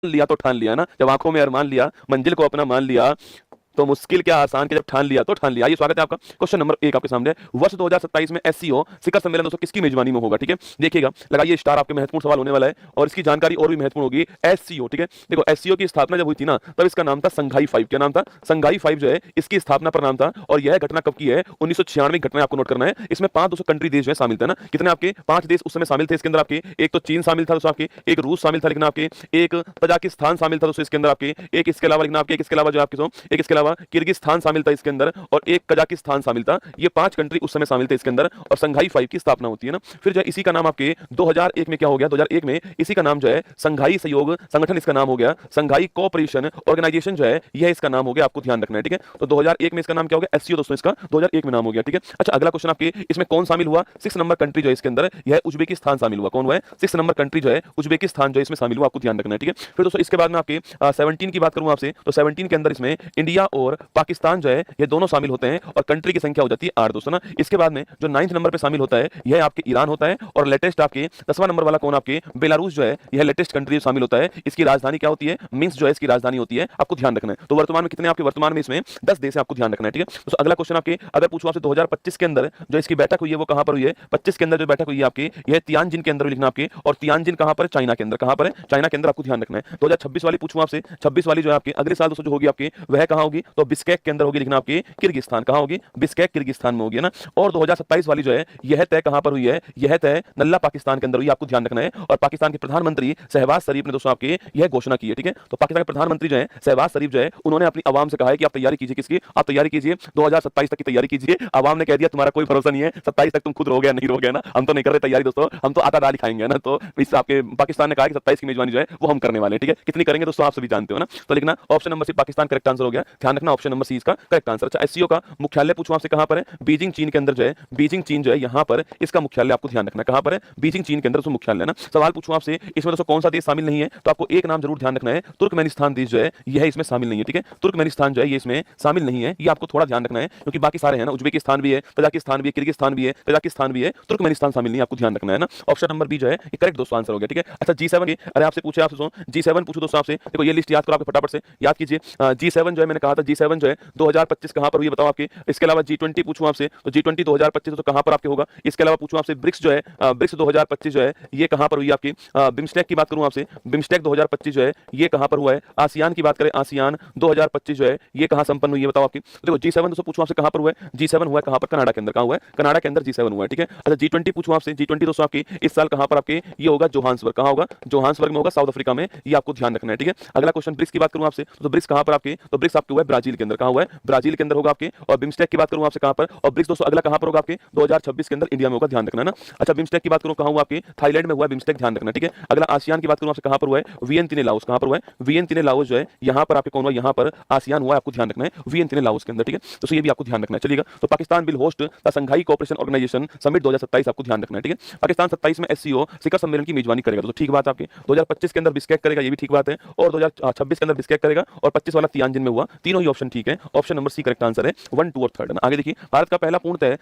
लिया तो ठान लिया ना, जब आंखों में अरमान लिया, मंजिल को अपना मान लिया, तो मुश्किल क्या आसान के जब ठान लिया तो ठान लिया। आइए स्वागत है आपका। क्वेश्चन नंबर 1 आपके सामने, वर्ष 2027 में एससीओ शिखर सम्मेलन दोस्तों किसकी मेजबानी में होगा? ठीक है, देखिएगा, लगाइए स्टार, आपके महत्वपूर्ण सवाल होने वाला है और इसकी जानकारी और भी महत्वपूर्ण होगी। एससीओ, ठीक है, देखो एससीओ की स्थापना जब हुई थी ना, तब इसका नाम था संघाई 5। क्या नाम था? संघाई 5 जो है इसकी स्थापना पर नाम था। और यह घटना कब की है? 1996 घटना, आपको नोट करना है। इसमें 5 कंट्री देश जो है शामिल थे ना, कितने आपके 5 देश उस समय शामिल थे इसके अंदर आपके। एक तो चीन शामिल था दोस्तों आपके, एक रूस शामिल था, लेकिन आपके एक तजाकिस्तान शामिल था दोस्तों इसके अंदर आपके, एक इसके अलावा, लेकिन आपके एक इसके अलावा जो आपके एक इसके अलावा किर्गिस्तान शामिल था इसके अंदर, और एक कजाकिस्तान शामिल था। ये 5 कंट्री उस समय शामिल थे इसके अंदर, और संघाई 5 की स्थापना होती है ना। फिर जो है इसी का नाम आपके 2001 में क्या हो गया? 2001 में इसी का नाम जो है संघाई सहयोग संगठन इसका नाम हो गया, संघाई कोऑपरेशन ऑर्गेनाइजेशन जो है यह इसका नाम हो गया, आपको ध्यान रखना है। ठीक है, तो 2001 में इसका नाम क्या हो गया? एससीओ दोस्तों, इसका 2001 में नाम हो गया। ठीक है, अच्छा अगला क्वेश्चन आपके, इसमें कौन शामिल हुआ? 6 नंबर कंट्री जो है इसके अंदर, यह उज्बेकिस्तान शामिल हुआ। कौन हुआ है? 6 नंबर कंट्री जो है उज्बेकिस्तान जो है इसमें शामिल हुआ, आपको ध्यान रखना है। ठीक है, फिर दोस्तों इसके बाद में आपके 17 की बात करूं आपसे, तो 17 के अंदर इसमें इंडिया और पाकिस्तान जो है ये दोनों शामिल होते हैं, और कंट्री की संख्या हो जाती है 8 दोस्तों ना। इसके बाद में जो 9th नंबर पे शामिल होता है यह आपके ईरान होता है, और लेटेस्ट आपके 10वां नंबर वाला कौन? आपके बेलारूस जो है, यह लेटेस्ट कंट्री शामिल होता है। इसकी राजधानी क्या होती है? मिन्स्क जो है इसकी राजधानी होती है, आपको ध्यान रखना है। तो वर्तमान में कितने आपके? वर्तमान में इसमें 10 देश है, आपको ध्यान रखना है। ठीक है, तो अगला क्वेश्चन आपके, अगर पूछूं आपसे 2025 के अंदर जो इसकी बैठक हुई है वो कहां पर हुई है? 25 के अंदर जो बैठक हुई है आपकी, यह तियानजिन के अंदर लिखना आपके, और तियानजिन कहां पर है? चाइना के अंदर। कहां पर है? चाइना के अंदर, आपको ध्यान रखना है। 2026 वाली पूछूं आपसे, 26 वाली जो है आपके अगले साल दोस्तों जो होगी आपकी, वह कहां होगी? तो बिस्केक के अंदर होगी, लिखना आपके किर्गिस्तान। कहां होगी? बिस्केक किर्गिस्तान में होगी ना। और 2027 वाली जो है यह तय कहां पर हुई है? यह तय नल्ला पाकिस्तान के अंदर हुई, आपको ध्यान रखना है। और पाकिस्तान के प्रधानमंत्री शहबाज शरीफ ने दोस्तों आपके यह घोषणा की है। ठीक है, तो पाकिस्तान के प्रधानमंत्री जो है शहबाज शरीफ जो है, उन्होंने अपनी आवाम से कहा है कि आप तैयारी कीजिए। किसकी? आप तैयारी कीजिए 2027 तक की तैयारी कीजिए। आवाम ने कह दिया तुम्हारा कोई भरोसा नहीं है, 27 तक तुम खुद रहोगे या नहीं रहोगे ना, हम तो नहीं कर रहे तैयारी दोस्तों, हम तो आटा दाल खाएंगे ना। तो इस आपके पाकिस्तान ने कहा कि 27 की मेजबानी जो है वो हम करने वाले हैं। ठीक है, कितनी करेंगे दोस्तों आप सभी जानते हो ना। तो लिखना option number C Pakistan correct answer हो गया, ध्यान रखना ऑप्शन नंबर सी इसका करेक्ट आंसर। अच्छा एससीओ का मुख्यालय पूछूं आपसे कहां पर है? बीजिंग चीन के अंदर जो है, बीजिंग चीन जो है यहां पर इसका मुख्यालय, आपको ध्यान रखना कहां पर है? बीजिंग चीन के अंदर उसका मुख्यालय है ना। सवाल पूछूं आपसे, इसमें दोस्तों कौन सा देश शामिल नहीं है? तो आपको एक नाम जरूर ध्यान रखना है, तुर्कमेनिस्तान देश जो है यह इसमें शामिल नहीं है। ठीक है, तुर्कमेनिस्तान जो है ये इसमें शामिल नहीं है, ये आपको थोड़ा ध्यान रखना है, क्योंकि बाकी सारे हैं ना, उज्बेकिस्तान भी है, तजाकिस्तान भी है, किर्गिस्तान भी है, तजाकिस्तान भी है, तुर्कमेनिस्तान शामिल नहीं है, आपको ध्यान रखना है ना। ऑप्शन नंबर बी जो है ये करेक्ट दोस्तों आंसर हो गया। ठीक है, अच्छा G7 की, अरे आपसे पूछे, आपसे G7 पूछो दोस्तों आपसे, देखो ये लिस्ट याद करो, आपके फटाफट से याद कीजिए। G7 जो है मैंने कहा था, G7 जो है 2025 कहां पर हुई बताओ आपके। इसके अलावा G20 पूछूं आपसे, तो G20 2025 तो कहां पर आपके होगा। इसके अलावा पूछूं आपसे ब्रिक्स जो है, ब्रिक्स 2025 जो है ये कहां पर हुई आपकी। बिम्स्टेक की बात करूं आपसे, बिम्स्टेक 2025 जो है ये कहां पर हुआ है। आसियान की बात करें, आसियान 2025 जो है ये कहां संपन्न हुई है बताओ आपकी। देखो G7 दोस्तों पूछूं आपसे कहां पर हुआ है? G7 हुआ है कहां पर? कनाडा के अंदर। कहां हुआ है? कनाडा के अंदर G7 हुआ है। ठीक है, अच्छा G20 पूछूं आपसे, G20 दोस्तों आपकी इस साल कहां पर आपके ये होगा? जोहान्सबर्ग। कहां होगा? जोहान्सबर्ग में होगा, साउथ अफ्रीका में, ये आपको ध्यान रखना है। ठीक है, अगला क्वेश्चन ब्रिक्स की बात करूं आपसे, तो ब्रिक्स कहां पर आपके? तो ब्रिक्स आपके हुआ है ब्राजील के अंदर। कहां हुआ है? ब्राजील के अंदर होगा आपके। और बिम्स्टेक की बात करूं आपसे कहां पर? और ब्रिक्स दोस्तों अगला कहां पर होगा आपके? 2026 के अंदर इंडिया में होगा, ध्यान रखना है ना। अच्छा बिम्स्टेक की बात करूं कहां हुआ आपके? थाईलैंड में हुआ है बिम्स्टेक, ध्यान रखना। ठीक है, अगला आसियान की बात करूं आपसे कहां पर हुआ है? वियंतिने लाओस। कहां पर हुआ है? वियंतिने लाओस जो है यहां पर आपके कौन हुआ? यहां पर आसियान हुआ है, आपको ध्यान रखना है, वियंतिने लाओस के अंदर। ठीक है, तो ये भी आपको ध्यान रखना है, चलिएगा। तो Pakistan will host the Shanghai cooperation organisation summit 2027, आपको ध्यान रखना है। ठीक है, पाकिस्तान 27 में एससीओ शिखर सम्मेलन की मेजबानी करेगा, तो ठीक बात आपकी। 2025 के अंदर बिस्केक करेगा, ये भी ठीक बात है, और 2026 के अंदर बिस्केक करेगा, और 25 वाला तियानजिन में हुआ। तीनों ही ऑप्शन ठीक है, option number C correct answer है, 1, 2 और 3 आगे देखिए, भारत का पहला पूर्णतः